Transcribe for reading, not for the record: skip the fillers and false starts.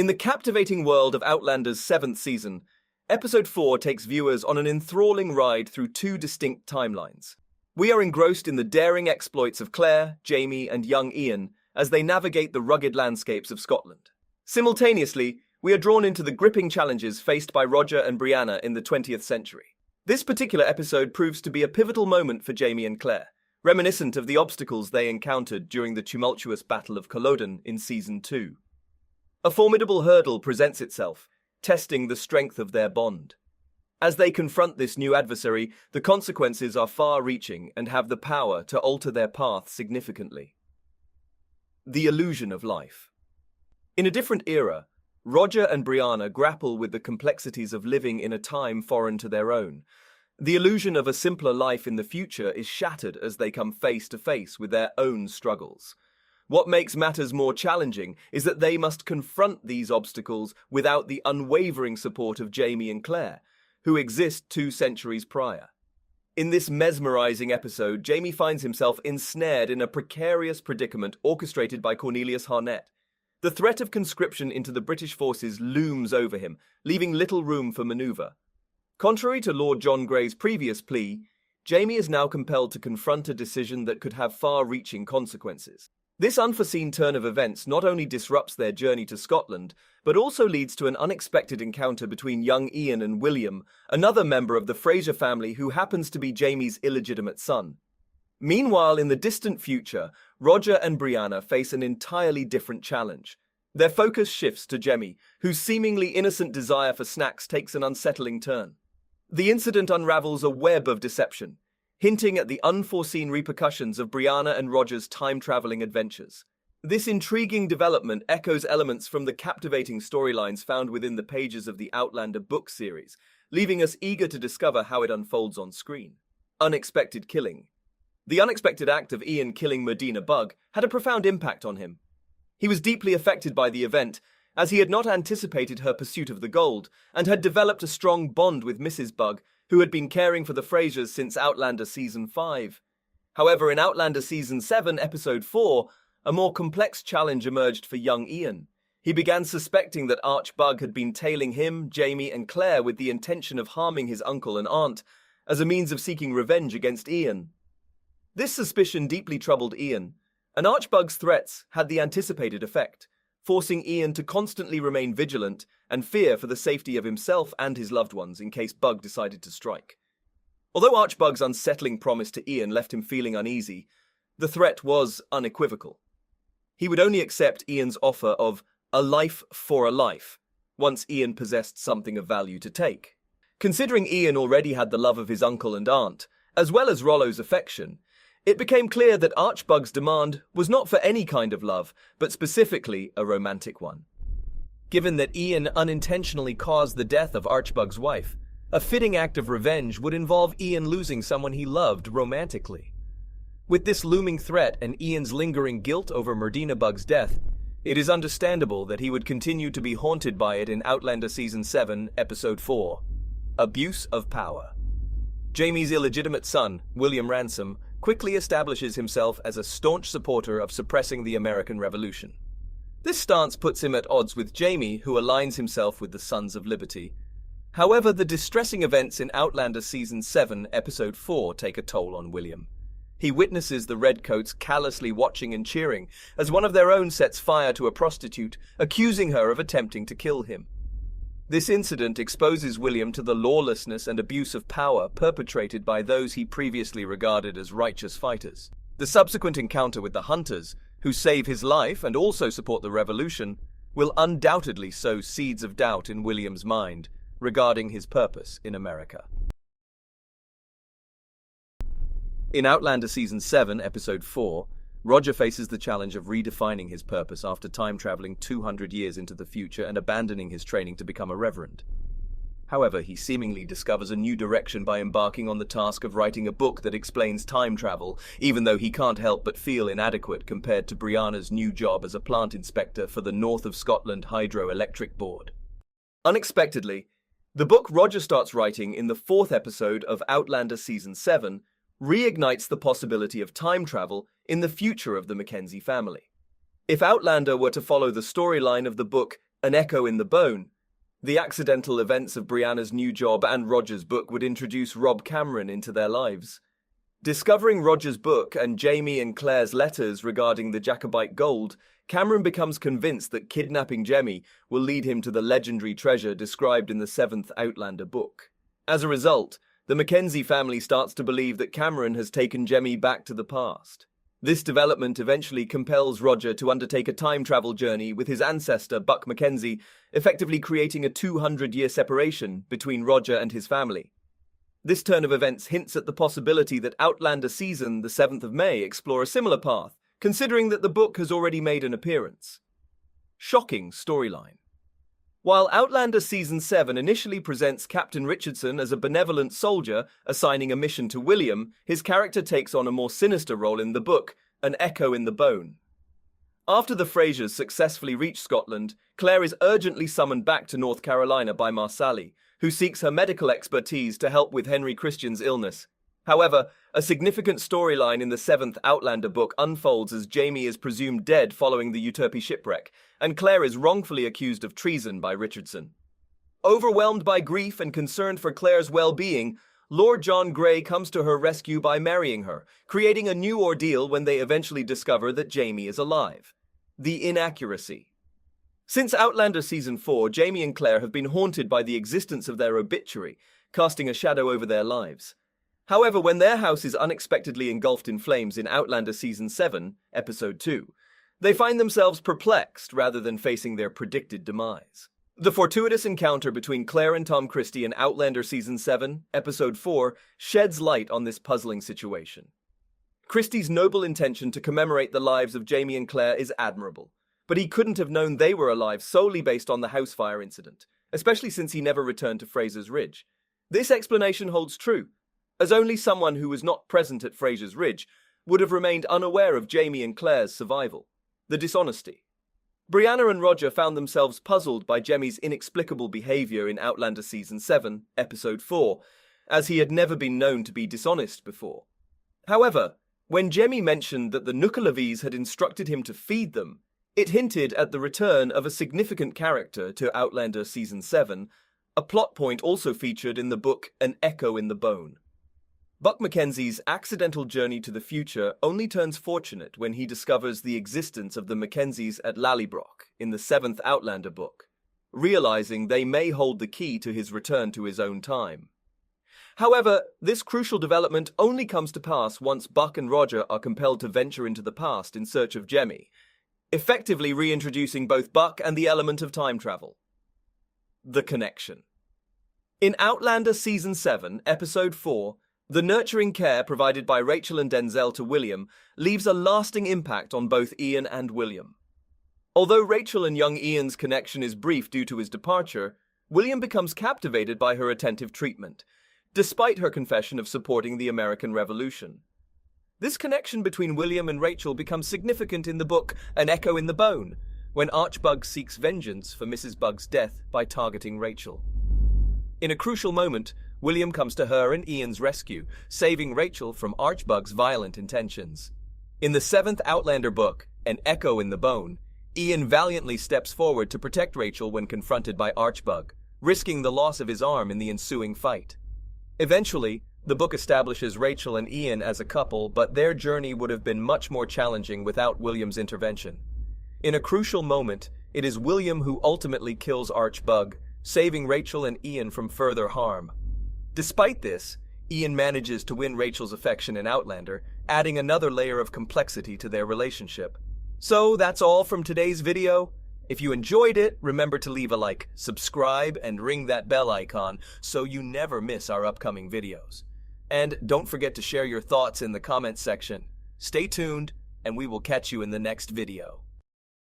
In the captivating world of Outlander's seventh season, Episode 4 takes viewers on an enthralling ride through two distinct timelines. We are engrossed in the daring exploits of Claire, Jamie, and young Ian as they navigate the rugged landscapes of Scotland. Simultaneously, we are drawn into the gripping challenges faced by Roger and Brianna in the 20th century. This particular episode proves to be a pivotal moment for Jamie and Claire, reminiscent of the obstacles they encountered during the tumultuous Battle of Culloden in Season 2. A formidable hurdle presents itself, testing the strength of their bond. As they confront this new adversary, the consequences are far-reaching and have the power to alter their path significantly. The illusion of life. In a different era, Roger and Brianna grapple with the complexities of living in a time foreign to their own. The illusion of a simpler life in the future is shattered as they come face to face with their own struggles. What makes matters more challenging is that they must confront these obstacles without the unwavering support of Jamie and Claire, who exist 2 centuries prior. In this mesmerizing episode, Jamie finds himself ensnared in a precarious predicament orchestrated by Cornelius Harnett. The threat of conscription into the British forces looms over him, leaving little room for maneuver. Contrary to Lord John Grey's previous plea, Jamie is now compelled to confront a decision that could have far-reaching consequences. This unforeseen turn of events not only disrupts their journey to Scotland, but also leads to an unexpected encounter between young Ian and William, another member of the Fraser family who happens to be Jamie's illegitimate son. Meanwhile, in the distant future, Roger and Brianna face an entirely different challenge. Their focus shifts to Jamie, whose seemingly innocent desire for snacks takes an unsettling turn. The incident unravels a web of deception, hinting at the unforeseen repercussions of Brianna and Roger's time-traveling adventures. This intriguing development echoes elements from the captivating storylines found within the pages of the Outlander book series, leaving us eager to discover how it unfolds on screen. Unexpected killing. The unexpected act of Ian killing Medina Bug had a profound impact on him. He was deeply affected by the event, as he had not anticipated her pursuit of the gold, and had developed a strong bond with Mrs. Bug, who had been caring for the Frasers since Outlander Season 5. However, in Outlander Season 7, Episode 4, a more complex challenge emerged for young Ian. He began suspecting that Arch Bug had been tailing him, Jamie, and Claire with the intention of harming his uncle and aunt, as a means of seeking revenge against Ian. This suspicion deeply troubled Ian, and Arch Bug's threats had the anticipated effect, forcing Ian to constantly remain vigilant and fear for the safety of himself and his loved ones in case Bug decided to strike. Although Archbug's unsettling promise to Ian left him feeling uneasy, the threat was unequivocal. He would only accept Ian's offer of a life for a life, once Ian possessed something of value to take. Considering Ian already had the love of his uncle and aunt, as well as Rollo's affection, it became clear that Archbug's demand was not for any kind of love, but specifically a romantic one. Given that Ian unintentionally caused the death of Archbug's wife, a fitting act of revenge would involve Ian losing someone he loved romantically. With this looming threat and Ian's lingering guilt over Medina Bug's death, it is understandable that he would continue to be haunted by it in Outlander Season 7, Episode 4, Abuse of Power. Jamie's illegitimate son, William Ransom, quickly establishes himself as a staunch supporter of suppressing the American Revolution. This stance puts him at odds with Jamie, who aligns himself with the Sons of Liberty. However, the distressing events in Outlander Season 7, Episode 4 take a toll on William. He witnesses the Redcoats callously watching and cheering as one of their own sets fire to a prostitute, accusing her of attempting to kill him. This incident exposes William to the lawlessness and abuse of power perpetrated by those he previously regarded as righteous fighters. The subsequent encounter with the Hunters, who save his life and also support the revolution, will undoubtedly sow seeds of doubt in William's mind regarding his purpose in America. In Outlander Season 7, Episode 4, Roger faces the challenge of redefining his purpose after time-traveling 200 years into the future and abandoning his training to become a reverend. However, he seemingly discovers a new direction by embarking on the task of writing a book that explains time travel, even though he can't help but feel inadequate compared to Brianna's new job as a plant inspector for the North of Scotland Hydroelectric Board. Unexpectedly, the book Roger starts writing in the 4th episode of Outlander Season 7 reignites the possibility of time travel in the future of the McKenzie family. If Outlander were to follow the storyline of the book An echo in the bone. The accidental events of Brianna's new job and Roger's book would introduce Rob Cameron into their lives. Discovering Roger's book and Jamie and Claire's letters regarding the Jacobite gold, Cameron becomes convinced that kidnapping Jemmy will lead him to the legendary treasure described in the 7th Outlander book. As a result, the McKenzie family starts to believe that Cameron has taken Jemmy back to the past. This development eventually compels Roger to undertake a time travel journey with his ancestor Buck McKenzie, effectively creating a 200-year separation between Roger and his family. This turn of events hints at the possibility that Outlander season, the 7th of May, explore a similar path, considering that the book has already made an appearance. Shocking storyline. While Outlander Season 7 initially presents Captain Richardson as a benevolent soldier assigning a mission to William, his character takes on a more sinister role in the book, an echo in the bone. After the Frasers successfully reach Scotland, Claire is urgently summoned back to North Carolina by Marsali, who seeks her medical expertise to help with Henry Christian's illness. However, a significant storyline in the 7th Outlander book unfolds as Jamie is presumed dead following the Euterpe shipwreck, and Claire is wrongfully accused of treason by Richardson. Overwhelmed by grief and concerned for Claire's well-being, Lord John Grey comes to her rescue by marrying her, creating a new ordeal when they eventually discover that Jamie is alive. The Inaccuracy. Since Outlander Season 4, Jamie and Claire have been haunted by the existence of their obituary, casting a shadow over their lives. However, when their house is unexpectedly engulfed in flames in Outlander Season 7, Episode 2, they find themselves perplexed rather than facing their predicted demise. The fortuitous encounter between Claire and Tom Christie in Outlander Season 7, Episode 4, sheds light on this puzzling situation. Christie's noble intention to commemorate the lives of Jamie and Claire is admirable, but he couldn't have known they were alive solely based on the house fire incident, especially since he never returned to Fraser's Ridge. This explanation holds true, as only someone who was not present at Fraser's Ridge would have remained unaware of Jamie and Claire's survival. The dishonesty. Brianna and Roger found themselves puzzled by Jemmy's inexplicable behavior in Outlander Season 7, Episode 4, as he had never been known to be dishonest before. However, when Jemmy mentioned that the Nukalavese had instructed him to feed them, it hinted at the return of a significant character to Outlander Season 7, a plot point also featured in the book An Echo in the Bone. Buck McKenzie's accidental journey to the future only turns fortunate when he discovers the existence of the McKenzies at Lallybroch in the 7th Outlander book, realizing they may hold the key to his return to his own time. However, this crucial development only comes to pass once Buck and Roger are compelled to venture into the past in search of Jemmy, effectively reintroducing both Buck and the element of time travel. The connection. In Outlander Season 7, Episode 4, the nurturing care provided by Rachel and Denzel to William leaves a lasting impact on both Ian and William. Although Rachel and young Ian's connection is brief due to his departure, William becomes captivated by her attentive treatment, despite her confession of supporting the American Revolution. This connection between William and Rachel becomes significant in the book An Echo in the Bone, when Archbug seeks vengeance for Mrs. Bug's death by targeting Rachel. In a crucial moment, William comes to her and Ian's rescue, saving Rachel from Archbug's violent intentions. In the 7th Outlander book, An Echo in the Bone, Ian valiantly steps forward to protect Rachel when confronted by Archbug, risking the loss of his arm in the ensuing fight. Eventually, the book establishes Rachel and Ian as a couple, but their journey would have been much more challenging without William's intervention. In a crucial moment, it is William who ultimately kills Archbug, saving Rachel and Ian from further harm. Despite this, Ian manages to win Rachel's affection in Outlander, adding another layer of complexity to their relationship. So that's all from today's video. If you enjoyed it, remember to leave a like, subscribe, and ring that bell icon so you never miss our upcoming videos. And don't forget to share your thoughts in the comments section. Stay tuned, and we will catch you in the next video.